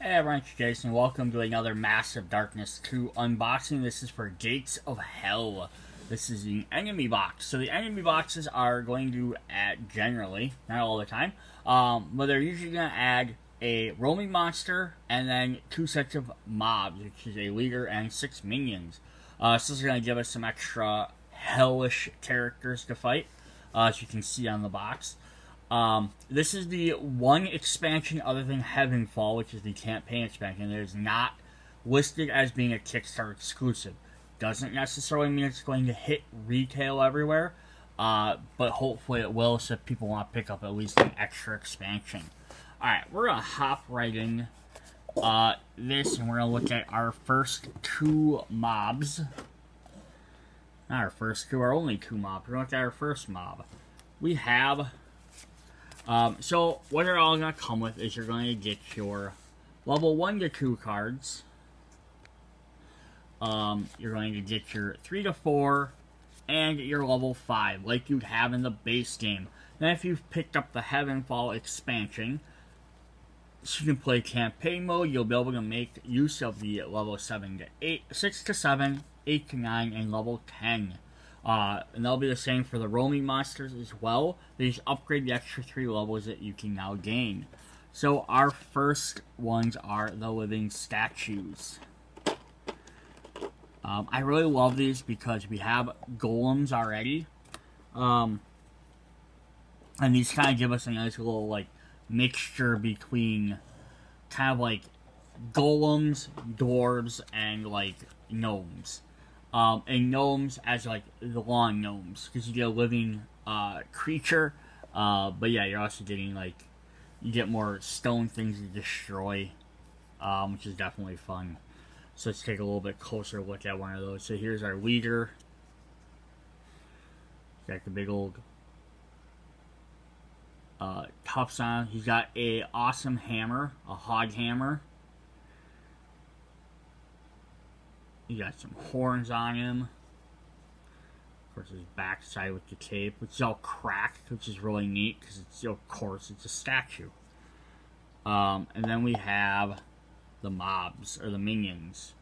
Hey everyone, it's Jason. Welcome to another Massive Darkness 2 unboxing. This is for Gates of Hell. This is the enemy box. So the enemy boxes are going to add, generally, not all the time, but they're usually going to add a roaming monster and then 2 sets of mobs, which is a leader and 6 minions. So this is going to give us some extra hellish characters to fight, as you can see on the box. This is the one expansion other than Heavenfall, which is the campaign expansion, that is not listed as being a Kickstarter exclusive. Doesn't necessarily mean it's going to hit retail everywhere, but hopefully it will, so if people want to pick up at least an extra expansion. Alright, we're going to hop right in this, and we're going to look at our first 2 mobs. Not our first 2, our only 2 mobs. We're going to look at our first mob. We have... so what they're all going to come with is you're going to get your level 1 to 2 cards. You're going to get your 3 to 4 and your level 5, like you'd have in the base game. Then if you've picked up the Heavenfall expansion, so you can play campaign mode, you'll be able to make use of the level 7 to 8, 6 to 7, 8 to 9, and level 10. And they'll be the same for the roaming monsters as well. They just upgrade the extra 3 levels that you can now gain. So our first ones are the living statues. I really love these because we have golems already. And these kind of give us a nice little like mixture between kind of like golems, dwarves, and like gnomes. And gnomes as like the lawn gnomes, because you get a living creature, but yeah, you're also getting like, you get more stone things to destroy, which is definitely fun. So let's take a little bit closer look at one of those. So here's our leader. He's got the big old cuffs on. He's got a awesome hammer, a hog hammer. You got some horns on him. Of course, his backside with the cape, which is all cracked, which is really neat because it's, of course, it's a statue. And then we have the mobs, or the minions.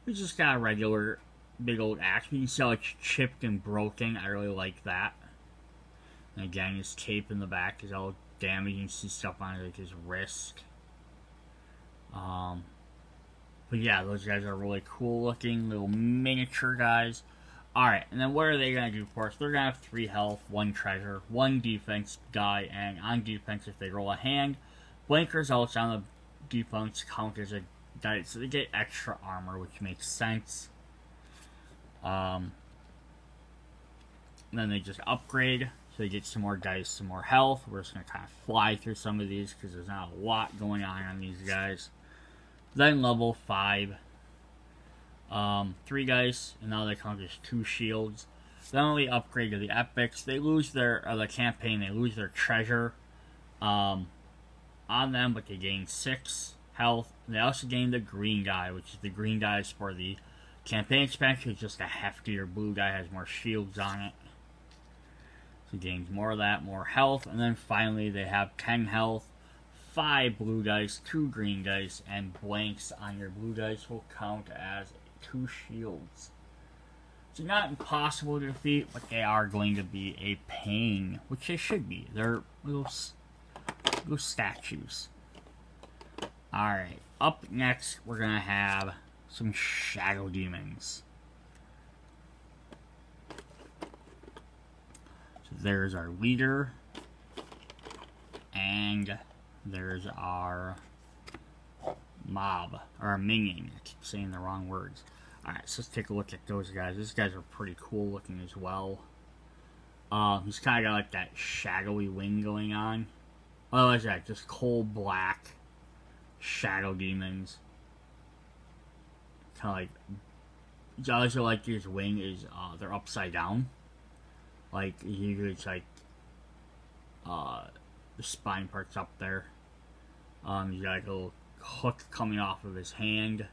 We just got a regular big old axe. You can see how it's chipped and broken. I really like that. And again, his cape in the back is all damaged. You can see stuff on it, like his wrist. But yeah, those guys are really cool looking, little miniature guys. Alright, and then what are they going to do for us? They're going to have 3 health, 1 treasure, 1 defense die, and on defense, if they roll a hand, blank results on the defense count as a dice, so they get extra armor, which makes sense. And then they just upgrade, so they get some more dice, some more health. We're just going to kind of fly through some of these, because there's not a lot going on these guys. Then level 5, 3 dice, and now they count as 2 shields. Then when we upgrade to the epics, they lose their, the campaign, they lose their treasure on them, but they gain 6 health. And they also gain the green die, which is the green die is for the campaign expansion. It's just a heftier blue die, has more shields on it. So gains more of that, more health, and then finally they have 10 health. 5 blue dice, 2 green dice, and blanks on your blue dice will count as 2 shields. So not impossible to defeat, but they are going to be a pain, which they should be. They're little statues. Alright, up next we're going to have some shadow demons. So there's our leader, and there's our mob, or our minion. I keep saying the wrong words. Alright, so let's take a look at those guys. These guys are pretty cool looking as well. He's kind of got like that shadowy wing going on. What was that? Just coal black shadow demons. Kind of like, I also like his wing is, they're upside down. Like, usually it's like, the spine part's up there. He's got like a little hook coming off of his hand.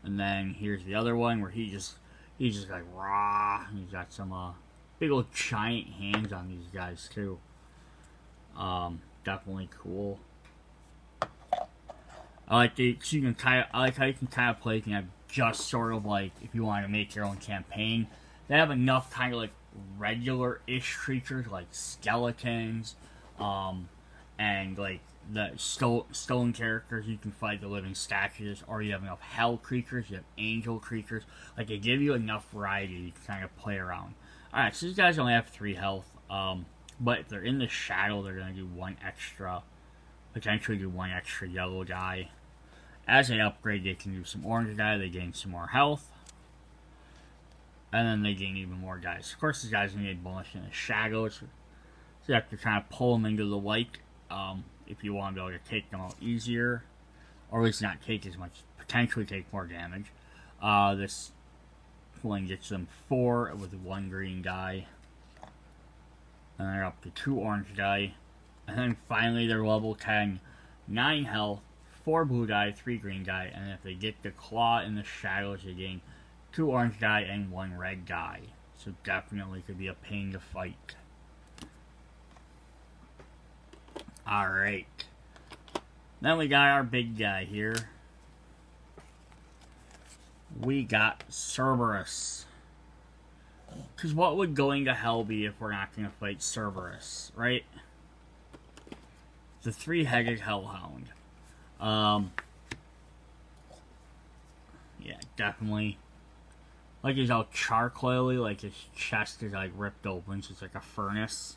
And then here's the other one where he's just like raw. He's got some big old giant hands on these guys too. definitely cool. I like the, so you can kind of, I like how you can kind of play, you can have just sort of like, if you want to make your own campaign, they have enough kind of like regular-ish creatures like skeletons, and like the stone characters. You can fight the living statues, or you have enough hell creatures, you have angel creatures. Like, they give you enough variety you can kind of play around. Alright, so these guys only have 3 health, but if they're in the shadow, they're going to do 1 extra, potentially do 1 extra yellow die. As they upgrade, they can do some orange die, they gain some more health. And then they gain even more guys. Of course, these guys need a bonus in the shadows. So you have to kind of pull them into the light if you want to be able to take them out easier. Or at least not take as much, potentially take more damage. This one gets them 4 with 1 green die. And they're up to 2 orange die. And then finally they're level 10, 9 health, 4 blue die, 3 green die. And if they get the claw in the shadows, they gain 2 orange die and 1 red die. So definitely could be a pain to fight. Alright. Then we got our big guy here. We got Cerberus. Because what would going to hell be if we're not going to fight Cerberus, right? The 3-headed hellhound. Yeah, definitely. Like, he's all charcoaly, like his chest is like ripped open, so it's like a furnace.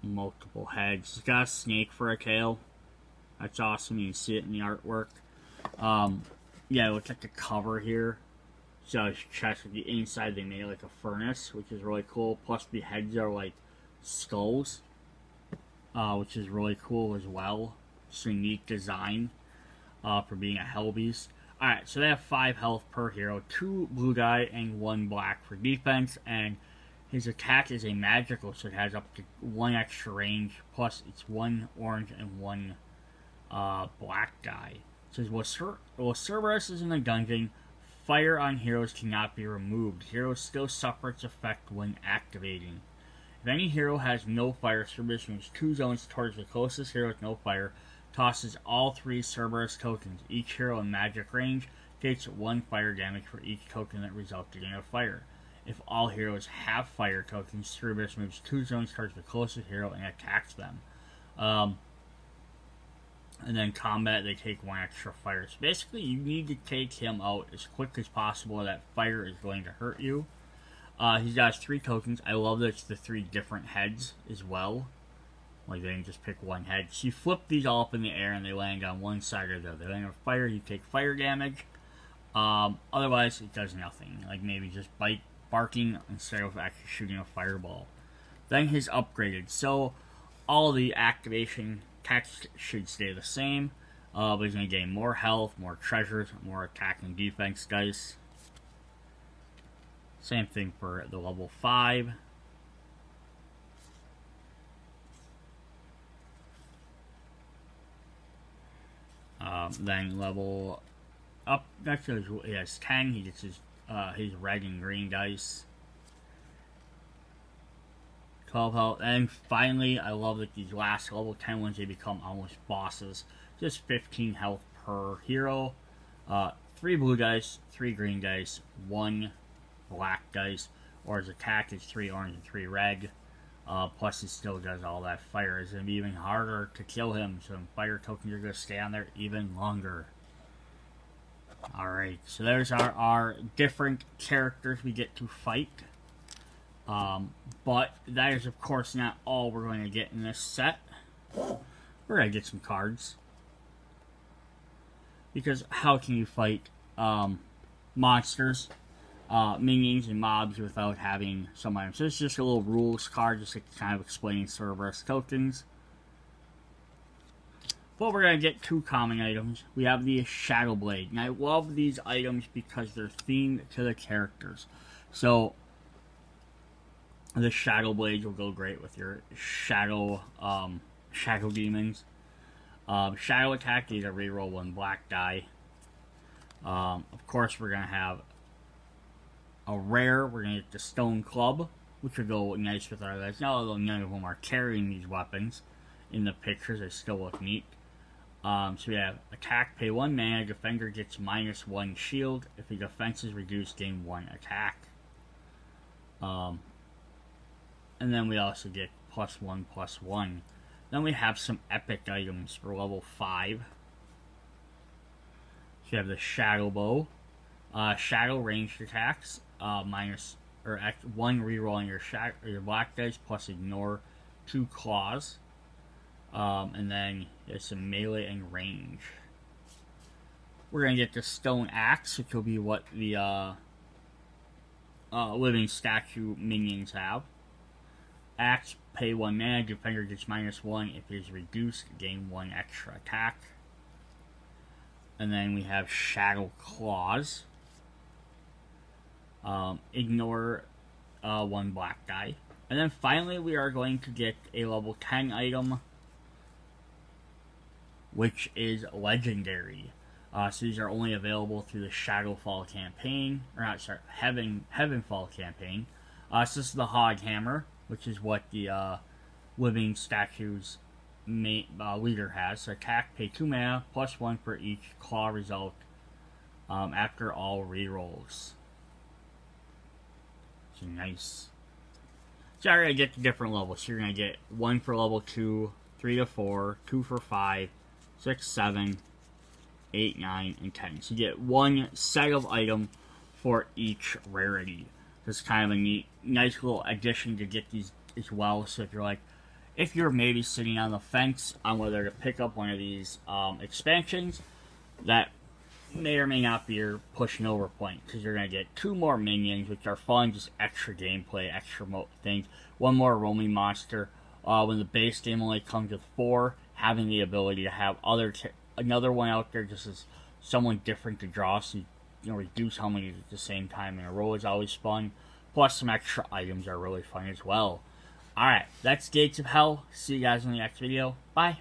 Multiple heads. He's got a snake for a tail. That's awesome. You can see it in the artwork. Yeah, it looks like the cover here. So his chest, with the inside, they made like a furnace, which is really cool. Plus the heads are like skulls, which is really cool as well. It's a neat design for being a hell beast. Alright, so they have 5 health per hero, 2 blue die and 1 black for defense, and his attack is a magical, so it has up to 1 extra range, plus it's 1 orange and 1 black die. It says, while Cerberus is in the dungeon, fire on heroes cannot be removed. Heroes still suffer its effect when activating. If any hero has no fire, Cerberus moves 2 zones towards the closest hero with no fire, tosses all 3 Cerberus tokens. Each hero in magic range takes 1 fire damage for each token that resulted in a fire. If all heroes have fire tokens, Cerberus moves 2 zones towards the closest hero and attacks them. And then combat, they take 1 extra fire. So basically, you need to take him out as quick as possible, or that fire is going to hurt you. He's got 3 tokens. I love that it's the 3 different heads as well. Like, they didn't just pick 1 head. So you flip these all up in the air and they land on one side or the other. They land on fire, you take fire damage. Otherwise, it does nothing. Like, maybe just barking instead of actually shooting a fireball. Then his upgraded. So, all the activation text should stay the same. But he's going to gain more health, more treasures, more attack and defense dice. Same thing for the level 5. Then level up, next he has 10, he gets his red and green dice. 12 health, and finally, I love that these last level 10 ones, they become almost bosses. Just 15 health per hero. 3 blue dice, 3 green dice, 1 black dice, or his attack is 3 orange and 3 red. Plus he still does all that fire. It's going to be even harder to kill him, so fire tokens are going to stay on there even longer. Alright, so there's our different characters we get to fight. But that is of course not all we're going to get in this set. We're going to get some cards. Because how can you fight monsters, minions, and mobs without having some items? So it's just a little rules card, just like kind of explaining Cerberus tokens. But we're going to get 2 common items. We have the Shadow Blade. And I love these items because they're themed to the characters. So the Shadow Blades will go great with your Shadow Demons. Shadow attack, you either reroll 1 black die. Of course, we're going to have a rare. We're going to get the Stone Club. which would go nice with our guys. Now, although none of them are carrying these weapons in the pictures, they still look neat. So we have attack, pay 1 mana, defender gets -1 shield. If the defense is reduced, gain 1 attack. And then we also get +1/+1. Then we have some epic items for level 5. So you have the Shadow Bow. Shadow ranged attacks, -1 reroll on your black dice, plus ignore 2 claws. And then there's some melee and range. We're gonna get the Stone Axe, which will be what the living statue minions have. Axe, pay 1 mana, defender gets -1. If it is reduced, gain 1 extra attack. And then we have Shadow Claws. Ignore 1 black die. And then finally we are going to get a level 10 item, which is legendary. So these are only available through the Shadowfall campaign, or not, sorry, Heavenfall campaign. So this is the Hog Hammer, which is what the living statue's main leader has. So attack, pay 2 mana, +1 for each claw result after all rerolls. So nice. So you're gonna get the different levels. So you're gonna get 1 for level 2, 3 to 4, 2 for 5, 6, 7, 8, 9, and 10. So you get 1 set of item for each rarity. It's kind of a nice little addition to get these as well. So if you're maybe sitting on the fence on whether to pick up one of these expansions, that may or may not be your pushing over point, because you're going to get 2 more minions, which are fun, just extra gameplay, extra things. 1 more roaming monster. When the base game only comes with 4, having the ability to have another one out there just as someone different to draw, so you reduce how many at the same time in a row is always fun. Plus some extra items are really fun as well. Alright, that's Gates of Hell. See you guys in the next video. Bye.